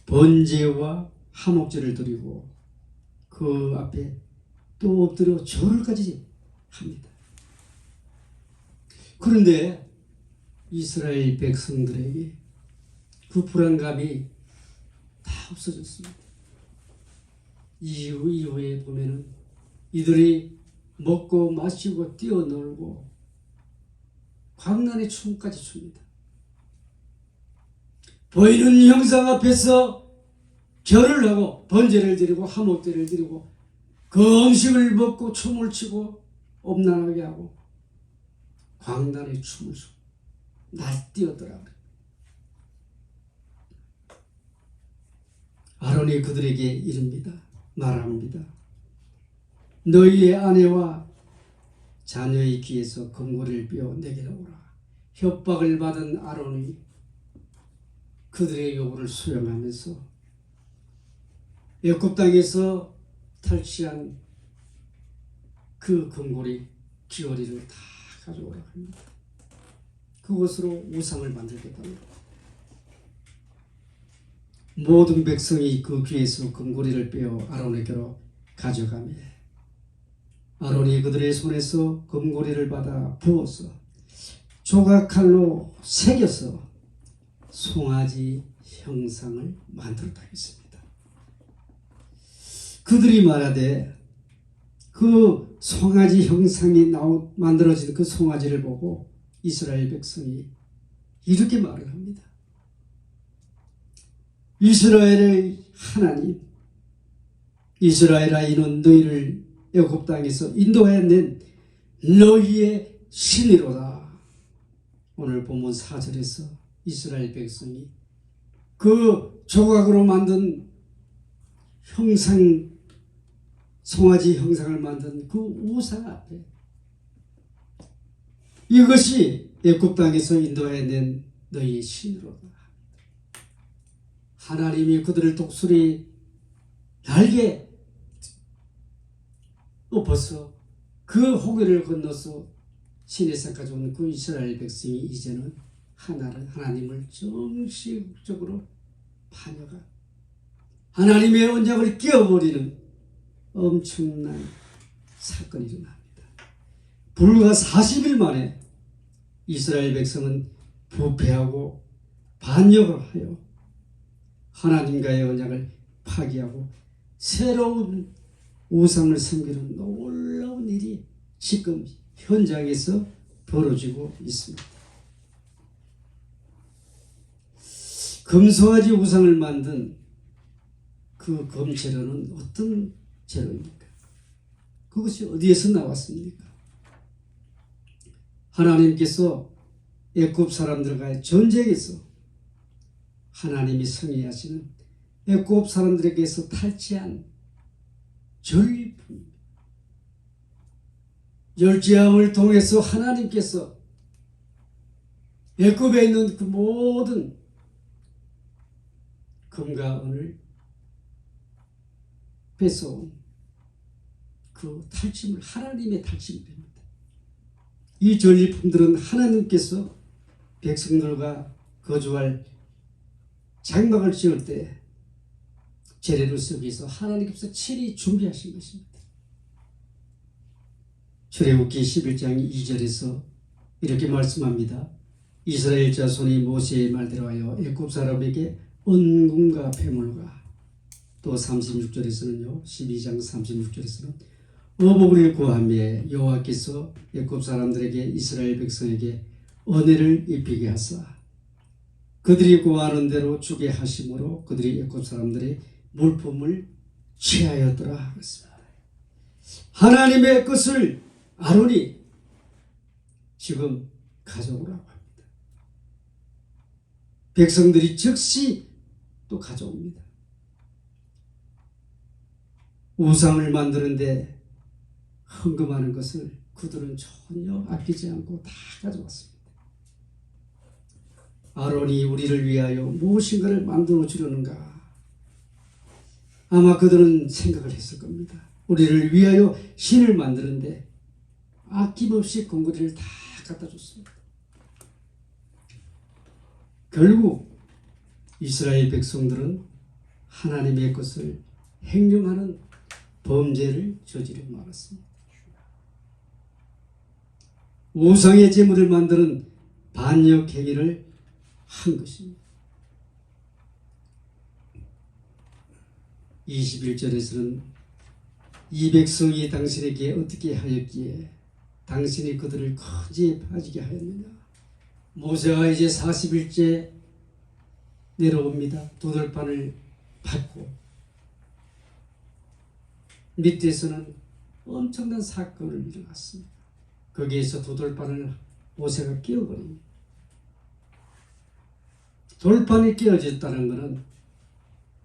번제와 화목제를 드리고 그 앞에 또 엎드려 절을까지 합니다. 그런데 이스라엘 백성들에게 그 불안감이 다 없어졌습니다. 이후에 보면은 이들이 먹고 마시고 뛰어놀고 광란의 춤까지 춥니다. 보이는 형상 앞에서 절을 하고 번제를 드리고 화목제를 드리고 그 음식을 먹고 춤을 추고 엄란하게 하고 광란의 춤을 추고 날뛰었더라고요. 아론이 그들에게 이릅니다. 말합니다. 너희의 아내와 자녀의 귀에서 금고리를 빼어 내게로 오라. 협박을 받은 아론이 그들의 요구를 수용하면서 애굽 땅에서 탈취한 그 금고리 귀걸이를 다 가져오라고 합니다. 그것으로 우상을 만들겠답니다. 모든 백성이 그 귀에서 금고리를 빼어 아론에게로 가져가며 아론이 그들의 손에서 금고리를 받아 부어서 조각칼로 새겨서 송아지 형상을 만들었다 했습니다. 그들이 말하되 그 송아지 형상이 만들어진 그 송아지를 보고 이스라엘 백성이 이렇게 말을 합니다. 이스라엘의 하나님, 이스라엘아 이는 너희를 애굽 땅에서 인도해낸 너희의 신이로다. 오늘 본문 4절에서 이스라엘 백성이 그 조각으로 만든 형상, 송아지 형상을 만든 그 우상 앞에 이것이 애굽 땅에서 인도해낸 너희의 신이로다. 하나님이 그들을 독수리 날개 엎어서 그 호기를 건너서 시내산까지 온 그 이스라엘 백성이 이제는 하나님을 정식적으로 반역한 하나님의 언약을 깨어버리는 엄청난 사건이 일어납니다. 불과 40일 만에 이스라엘 백성은 부패하고 반역을 하여 하나님과의 언약을 파기하고 새로운 우상을 섬기는 놀라운 일이 지금 현장에서 벌어지고 있습니다. 금송아지 우상을 만든 그 금재료는 어떤 재료입니까? 그것이 어디에서 나왔습니까? 하나님께서 애굽 사람들과의 전쟁에서 하나님이 승리하시는 애굽 사람들에게서 탈취한 전리품입니다. 열지함을 통해서 하나님께서 애굽에 있는 그 모든 금과 은을 뺏어온 그 탈취물, 하나님의 탈취물입니다. 이 전리품들은 하나님께서 백성들과 거주할 장막을 지을 때 재래를 쓰기 위해서 하나님께서 친히 준비하신 것입니다. 출애굽기 11장 2절에서 이렇게 말씀합니다. 이스라엘 자손이 모세의 말대로 하여 애굽 사람에게 은금과 폐물과 또 36절에서는요 12장 36절에서는 어복을 구하며 여호와께서 애굽 사람들에게 이스라엘 백성에게 은혜를 입히게 하사 그들이 구하는 대로 주게 하심으로 그들이 애굽 사람들의 물품을 취하였더라 하겠습니다. 하나님의 것을 아론이 지금 가져오라고 합니다. 백성들이 즉시 또 가져옵니다. 우상을 만드는데 헌금하는 것을 그들은 전혀 아끼지 않고 다 가져왔습니다. 아론이 우리를 위하여 무엇인가를 만들어 주려는가? 아마 그들은 생각을 했을 겁니다. 우리를 위하여 신을 만드는데 아낌없이 공구리를 다 갖다 줬습니다. 결국 이스라엘 백성들은 하나님의 것을 횡령하는 범죄를 저지르고 말았습니다. 우상의 제물을 만드는 반역 행위를 한 것입니다. 21절에서는 이 백성이 당신에게 어떻게 하였기에 당신이 그들을 큰 죄에 빠지게 하였느냐. 모세가 이제 40일째 내려옵니다. 도돌판을 밟고 밑에서는 엄청난 사건을 일어났습니다. 거기에서 도돌판을 모세가 끼워버립니다. 돌판이 끼워졌다는 것은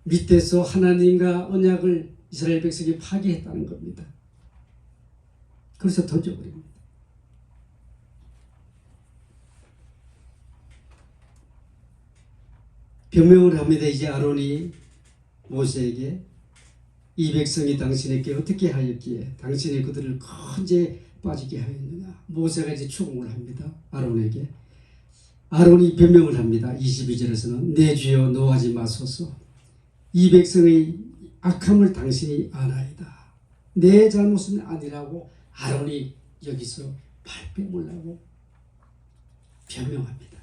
밑에서 하나님과 언약을 이스라엘 백성이 파괴했다는 겁니다. 그래서 던져버립니다. 변명을 합니다. 이제 아론이 모세에게 이 백성이 당신에게 어떻게 하였기에 당신이 그들을 큰 죄에 빠지게 하였느냐. 모세가 이제 추궁을 합니다. 아론에게. 아론이 변명을 합니다. 22절에서는 내 주여 노하지 마소서. 이 백성의 악함을 당신이 아나이다. 내 잘못은 아니라고 아론이 여기서 발뺌을 하고 변명합니다.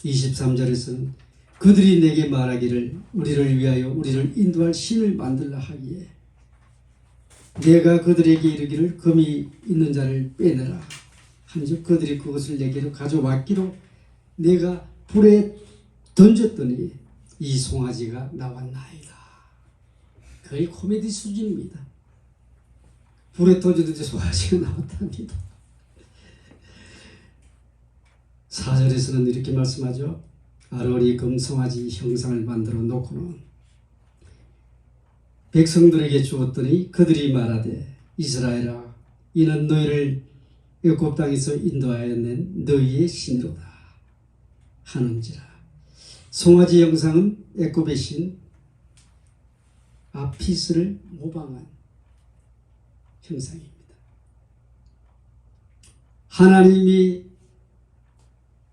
23절에서는 그들이 내게 말하기를 우리를 위하여 우리를 인도할 신을 만들라 하기에 내가 그들에게 이르기를 금이 있는 자를 빼내라 한즉 그들이 그것을 내게로 가져왔기로 내가 불에 던졌더니 이 송아지가 나왔나이다. 거의 코미디 수준입니다. 불에 던졌는데 송아지가 나왔답니다. 4절에서는 이렇게 말씀하죠. 아론이 금송아지 형상을 만들어 놓고는 백성들에게 주었더니 그들이 말하되 이스라엘아 이는 너희를 애굽 땅에서 인도하여 낸 너희의 신이로다 하는지라. 송아지 형상은 애굽의 신 아피스를 모방한 형상입니다. 하나님이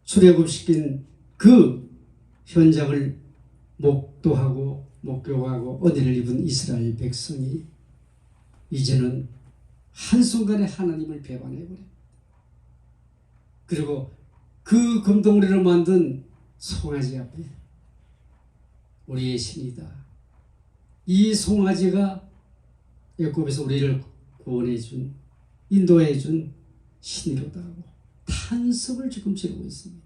출애굽시킨 그 현장을 목도하고 목격하고 은혜를 입은 이스라엘 백성이 이제는 한순간에 하나님을 배반해버립니다. 그리고 그 금덩어리로 만든 송아지 앞에 우리의 신이다. 이 송아지가 애굽에서 우리를 구원해준 인도해준 신이로다 하고 탄석을 지금 지르고 있습니다.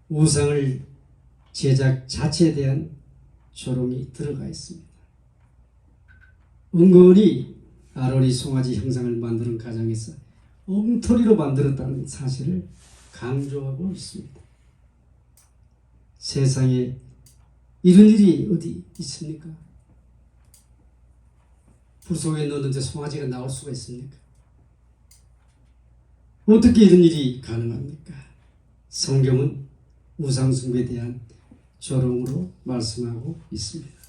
우상을 제작 자체에 대한 조롱이 들어가 있습니다. 은근히 아론이 송아지 형상을 만드는 과정에서 엉터리로 만들었다는 사실을 강조하고 있습니다. 세상에 이런 일이 어디 있습니까? 불 속에 넣었는데 송아지가 나올 수가 있습니까? 어떻게 이런 일이 가능합니까? 성경은 우상숭배에 대한 조롱으로 말씀하고 있습니다.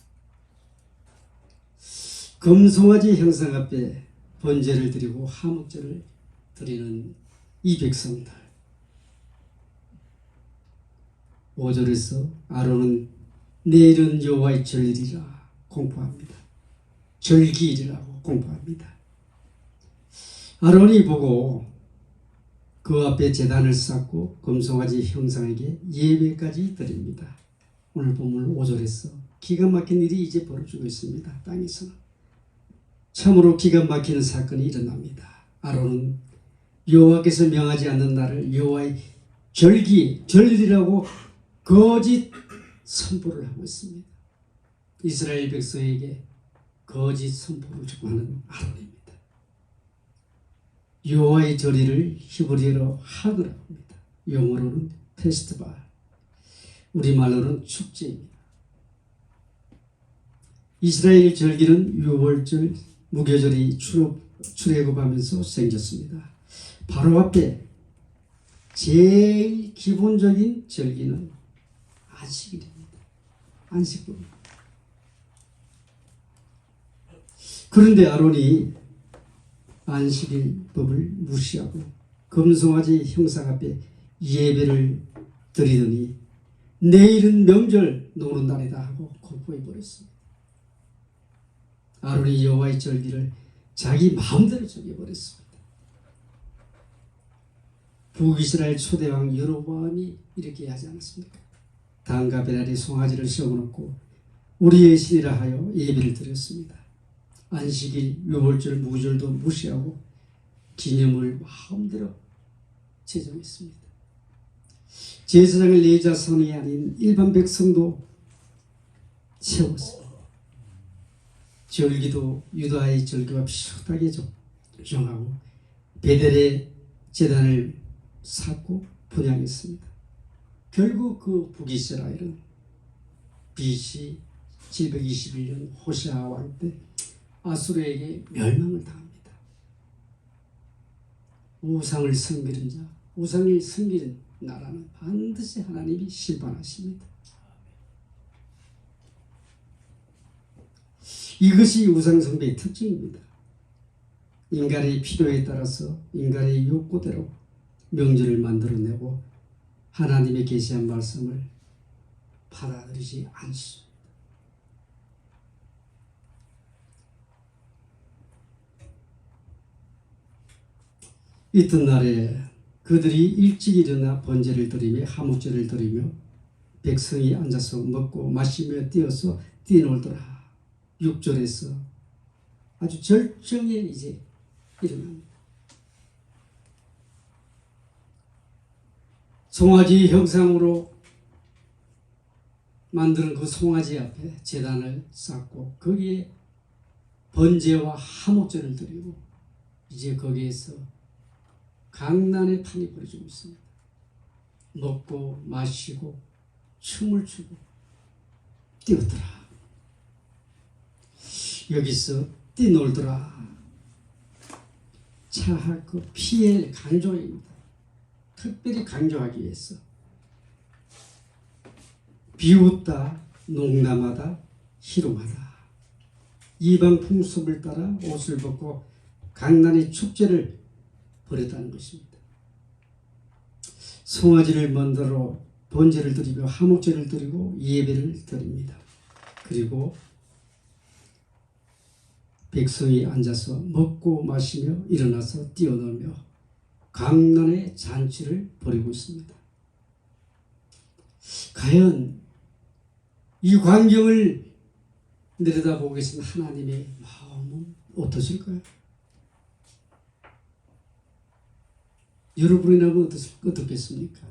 금송아지 형상 앞에 번제를 드리고 화목제를 드리는 이 백성들. 5절에서 아론은 내일은 여호와의 절일이라 공포합니다. 절기일이라고 공포합니다. 아론이 보고 그 앞에 제단을 쌓고 금송아지 형상에게 예배까지 드립니다. 오늘 본문 5절에서 기가 막힌 일이 이제 벌어지고 있습니다. 땅에서는 참으로 기가 막히는 사건이 일어납니다. 아론은 여호와께서 명하지 않는 날을 여호와의 절기라고 거짓 선포를 하고 있습니다. 이스라엘 백성에게 거짓 선포를 하는 아론입니다. 여호와의 절기를 히브리어로 하그라고 합니다. 영어로는 페스티벌, 우리말로는 축제입니다. 이스라엘 절기는 유월절, 무교절이 출애굽하면서 생겼습니다. 바로 앞에 제일 기본적인 절기는 안식일입니다. 안식일입니다. 그런데 아론이 안식일법을 무시하고 금송아지 형상 앞에 예배를 드리더니 내일은 명절 노는 날이다 하고 거부해버렸습니다. 아론이 여호와의 절기를 자기 마음대로 정해버렸습니다. 북이스라엘 초대왕 여로보암이 이렇게 하지 않았습니까? 단과 베라리 송아지를 세워놓고 우리의 신이라 하여 예배를 드렸습니다. 안식일, 유월절, 무절도 무시하고 기념을 마음대로 제정했습니다. 제사장을 레위자손이 아닌 일반 백성도 세웠습니다. 절기도 유다의 절기와 비슷하게 정하고 베델의 제단을 쌓고 분양했습니다. 결국 그 북이스라엘은 BC 721년 호시아 왕 때 아수르에게 멸망을 당합니다. 우상을 섬기는 자, 우상을 섬기는 나라는 반드시 하나님이 심판하십니다. 이것이 우상숭배의 특징입니다. 인간의 필요에 따라서 인간의 욕구대로 명절을 만들어내고 하나님의 계시한 말씀을 받아들이지 않습니다. 이튿날에 그들이 일찍 일어나 번제를 드리며 하목제를 드리며 백성이 앉아서 먹고 마시며 뛰어서 뛰놀더라. 6절에서 아주 절정에 이제 일어납니다. 송아지 형상으로 만드는 그 송아지 앞에 제단을 쌓고 거기에 번제와 하목제를 드리고 이제 거기에서 강난의 판이 벌어지고 있습니다. 먹고 마시고 춤을 추고 뛰었더라. 여기서 뛰놀더라. 차하 그 피해 강조입니다. 특별히 강조하기 위해서 비웃다, 농담하다, 희롱하다. 이방 풍습을 따라 옷을 벗고 강난의 축제를 벌였다는 것입니다. 송아지를 만들어 번제를 드리며 하목제를 드리고 예배를 드립니다. 그리고 백성이 앉아서 먹고 마시며 일어나서 뛰어놀며 강난의 잔치를 벌이고 있습니다. 과연 이 광경을 내려다보고 계신 하나님의 마음은 어떠실까요? 여러분이라면 어떻겠습니까?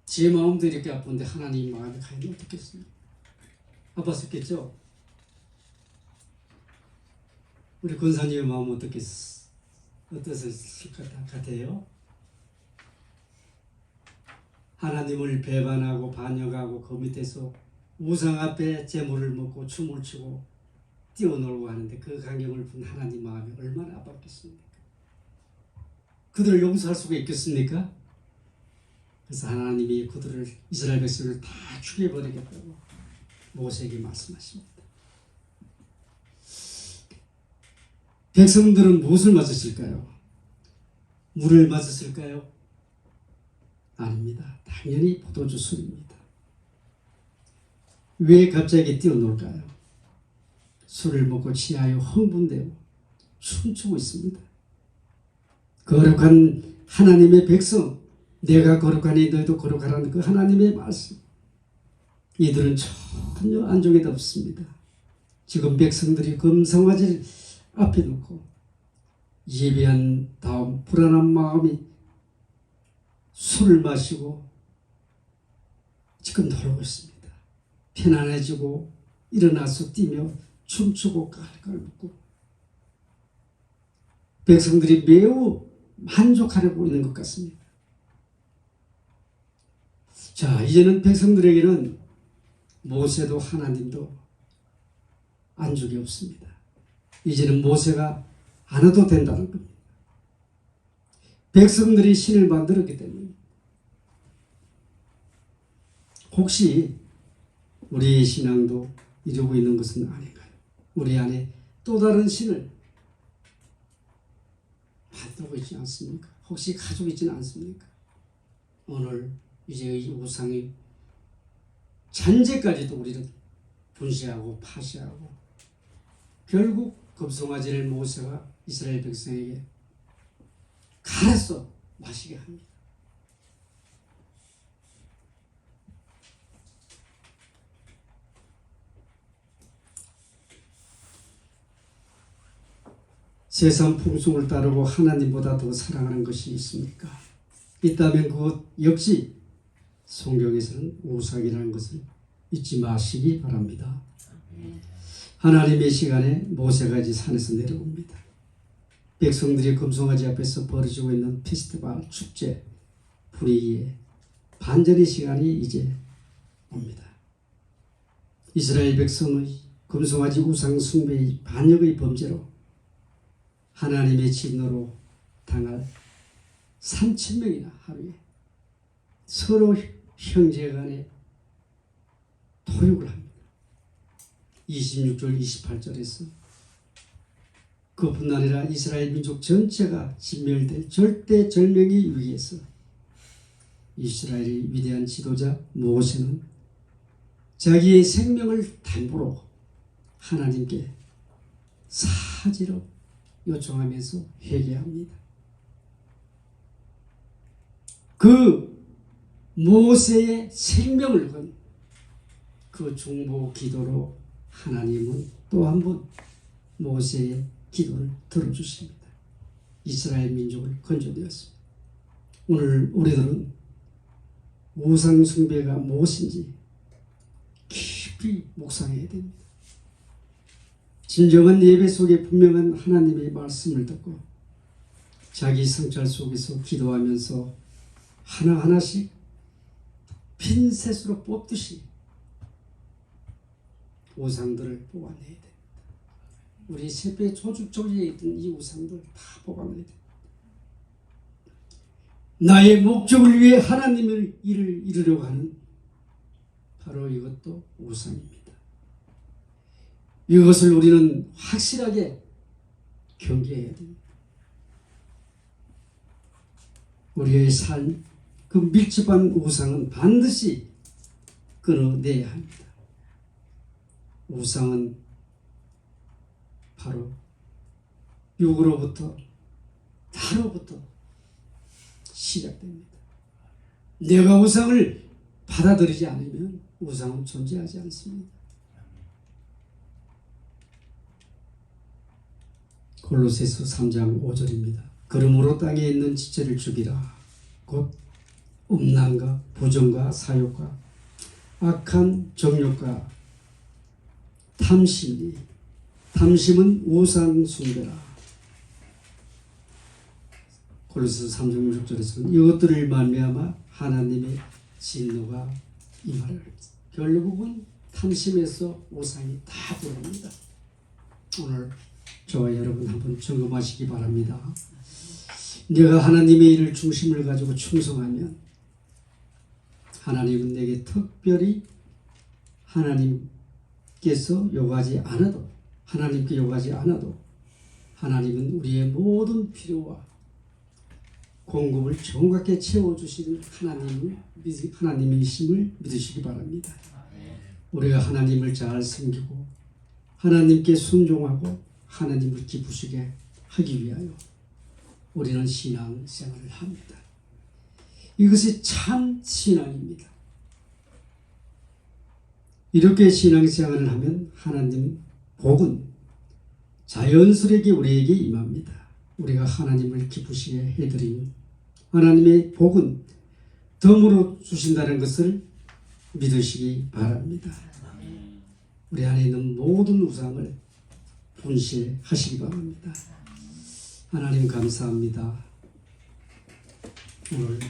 제 마음도 이렇게 아픈데 하나님 마음이 과연 어떻겠습니까? 아팠었겠죠? 우리 권사님의 마음은 어떠셨을 것 같아요? 하나님을 배반하고 반역하고 그 밑에서 우상 앞에 제물을 먹고 춤을 추고 뛰어놀고 하는데 그 광경을 본 하나님 마음이 얼마나 아팠겠습니까? 그들을 용서할 수가 있겠습니까? 그래서 하나님이 그들을 이스라엘 백성을 다 죽여버리겠다고 모세에게 말씀하십니다. 백성들은 무엇을 맞았을까요? 물을 맞았을까요? 아닙니다. 당연히 포도주 술입니다. 왜 갑자기 뛰어놀까요? 술을 먹고 취하여 흥분되고 춤추고 있습니다. 거룩한 하나님의 백성, 내가 거룩하니 너희도 거룩하라는 그 하나님의 말씀. 이들은 전혀 안정이 없습니다. 지금 백성들이 금송아지를 앞에 놓고 예배한 다음 불안한 마음이 술을 마시고 지금 놀고 있습니다. 편안해지고 일어나서 뛰며 춤추고 깔깔 웃고 백성들이 매우 만족하고 있는 것 같습니다. 자, 이제는 백성들에게는 모세도 하나님도 안죽이 없습니다. 이제는 모세가 안 와도 된다는 겁니다. 백성들이 신을 만들었기 때문에. 혹시 우리의 신앙도 이루고 있는 것은 아닌가요? 우리 안에 또 다른 신을 만들고 있지 않습니까? 혹시 가지고 있지는 않습니까? 오늘 이제 이 우상의 잔재까지도 우리는 분시하고 파시하고 결국 금송아지를 모세가 이스라엘 백성에게 갈아서 마시게 합니다. 세상 풍속을 따르고 하나님보다 더 사랑하는 것이 있습니까? 있다면 그것 역시 성경에서는 우상이라는 것을 잊지 마시기 바랍니다. 하나님의 시간에 모세가 이제 산에서 내려옵니다. 백성들이 금송아지 앞에서 벌어지고 있는 페스티벌 축제 분위기에 반전의 시간이 이제 옵니다. 이스라엘 백성의 금송아지 우상 숭배의 반역의 범죄로 하나님의 진노로 당할 3,000명이나 하루에 서로 형제간에 토육을 합니다. 26절 28절에서 그뿐 아니라 이스라엘 민족 전체가 진멸될 절대절명의 위기에서 이스라엘의 위대한 지도자 모세는 자기의 생명을 담보로 하나님께 사지로 요청하면서 회개합니다. 그 모세의 생명을 건 그 중보 기도로 하나님은 또 한 번 모세의 기도를 들어주십니다. 이스라엘 민족을 건져내었습니다. 오늘 우리들은 우상 숭배가 무엇인지 깊이 묵상해야 됩니다. 진정한 예배 속에 분명한 하나님의 말씀을 듣고 자기 성찰 속에서 기도하면서 하나하나씩 핀셋으로 뽑듯이 우상들을 뽑아내야 됩니다. 우리 세계 조직조직에 있던 이 우상들 다 뽑아내야 됩니다. 나의 목적을 위해 하나님의 일을 이루려고 하는 바로 이것도 우상입니다. 이것을 우리는 확실하게 경계해야 됩니다. 우리의 삶, 그 밀접한 우상은 반드시 끊어내야 합니다. 우상은 바로 육으로부터 나로부터 시작됩니다. 내가 우상을 받아들이지 않으면 우상은 존재하지 않습니다. 골로새서 3장 5절입니다. 그러므로 땅에 있는 지체를 죽이라. 곧 음란과 부정과 사욕과 악한 정욕과 탐심이 탐심은 우상 숭배라. 골로새서 3장 6절에서는 이것들을 말미암아 하나님의 진노가 임하리라. 결국은 탐심에서 우상이 다 들어옵니다. 오늘 저와 여러분 한번 점검하시기 바랍니다. 내가 하나님의 일을 중심을 가지고 충성하면 하나님은 내게 특별히 하나님께서 요구하지 않아도 하나님께 요구하지 않아도 하나님은 우리의 모든 필요와 공급을 정확하게 채워주시는 하나님이심을 믿으시기 바랍니다. 우리가 하나님을 잘 섬기고 하나님께 순종하고 하나님을 기쁘시게 하기 위하여 우리는 신앙생활을 합니다. 이것이 참 신앙입니다. 이렇게 신앙생활을 하면 하나님 복은 자연스럽게 우리에게 임합니다. 우리가 하나님을 기쁘시게 해드리면 하나님의 복은 덤으로 주신다는 것을 믿으시기 바랍니다. 우리 안에 있는 모든 우상을 분실하시기 바랍니다. 하나님 감사합니다. 오늘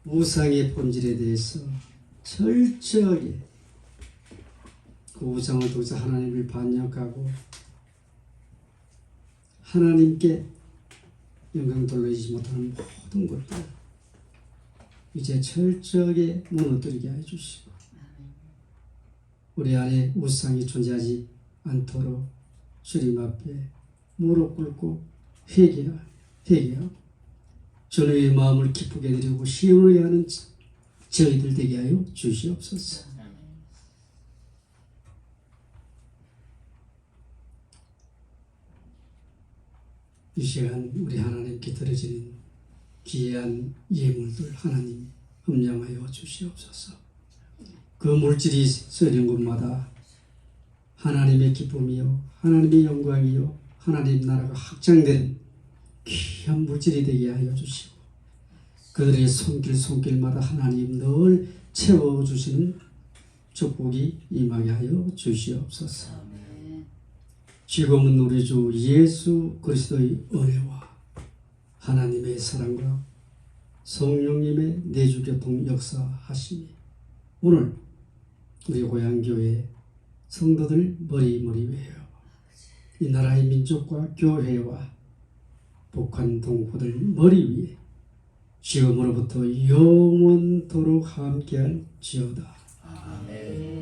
우상의 본질에 대해서 철저하게 그 우상을 통해서 하나님을 반역하고 하나님께 영광 돌리지 못하는 모든 것들 이제 철저하게 무너뜨리게 해주시고 우리 안에 우상이 존재하지 않도록 주님 앞에 무릎 꿇고 회개하고 주님의 마음을 기쁘게 드리고 시온을 하는 저희들 되게 하여 주시옵소서. 이 시간 우리 하나님께 드려지는 귀한 예물들 하나님 흠량하여 주시옵소서. 그 물질이 쓰는 곳마다 하나님의 기쁨이요 하나님의 영광이요 하나님 나라가 확장되는 귀한 물질이 되게 하여 주시고 그들의 손길마다 하나님 늘 채워주시는 축복이 임하게 하여 주시옵소서. 지금은 우리 주 예수 그리스도의 은혜와 하나님의 사랑과 성령님의 내주교통 역사하시니 오늘 우리 고향교회 성도들 머리머리 위에요 이 나라의 민족과 교회와 북한 동포들 머리 위에 지금으로부터 영원토록 함께할 지어다. 아멘.